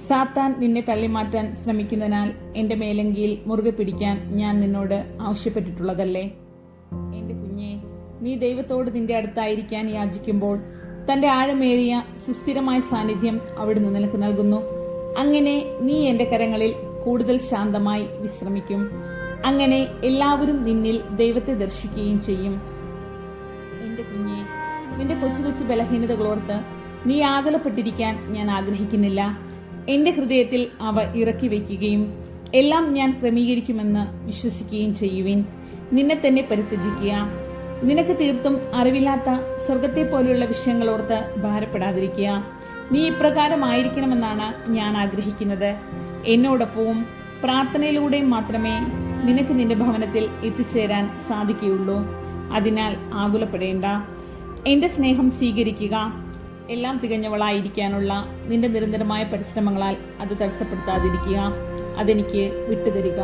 സാത്താൻ നിന്നെ തള്ളിമാറ്റാൻ ശ്രമിക്കുന്നതിനാൽ എന്റെ മേലങ്കിയിൽ മുറുകെ പിടിക്കാൻ ഞാൻ നിന്നോട് ആവശ്യപ്പെട്ടിട്ടുള്ളതല്ലേ? എന്റെ കുഞ്ഞെ, നീ ദൈവത്തോട് നിന്റെ അടുത്തായിരിക്കാൻ യാചിക്കുമ്പോൾ തന്റെ ആഴമേറിയ സുസ്ഥിരമായ സാന്നിധ്യം അവിടുന്ന് നിനക്ക് നൽകുന്നു. അങ്ങനെ നീ എന്റെ കരങ്ങളിൽ കൂടുതൽ ശാന്തമായി വിശ്രമിക്കും. അങ്ങനെ എല്ലാവരും നിന്നിൽ ദൈവത്തെ ദർശിക്കുകയും ചെയ്യും. എന്റെ കുഞ്ഞെ, നിന്റെ കൊച്ചു കൊച്ചു ബലഹീനതകളോർത്ത് നീ ആകുലപ്പെട്ടിരിക്കാൻ ഞാൻ ആഗ്രഹിക്കുന്നില്ല. എന്റെ ഹൃദയത്തിൽ അവ ഇറക്കി വയ്ക്കുകയും എല്ലാം ഞാൻ ക്രമീകരിക്കുമെന്ന് വിശ്വസിക്കുകയും ചെയ്യുവിൻ. നിന്നെ തന്നെ പരിത്യജിക്കുക. നിനക്ക് തീർത്തും അറിവില്ലാത്ത സ്വർഗത്തെ പോലെയുള്ള വിഷയങ്ങളോർത്ത് ഭാരപ്പെടാതിരിക്കുക. നീ ഇപ്രകാരമായിരിക്കണമെന്നാണ് ഞാൻ ആഗ്രഹിക്കുന്നത്. എന്നോടൊപ്പവും പ്രാർത്ഥനയിലൂടെയും മാത്രമേ നിനക്ക് നിന്റെ ഭവനത്തിൽ എത്തിച്ചേരാൻ സാധിക്കുകയുള്ളൂ. അതിനാൽ ആകുലപ്പെടേണ്ട. എന്റെ സ്നേഹം സ്വീകരിക്കുക. എല്ലാം തികഞ്ഞവളായിരിക്കാനുള്ള നിന്റെ നിരന്തരമായ പരിശ്രമങ്ങളാൽ അത് തടസ്സപ്പെടുത്താതിരിക്കുക. അതെനിക്ക് വിട്ടുതരിക.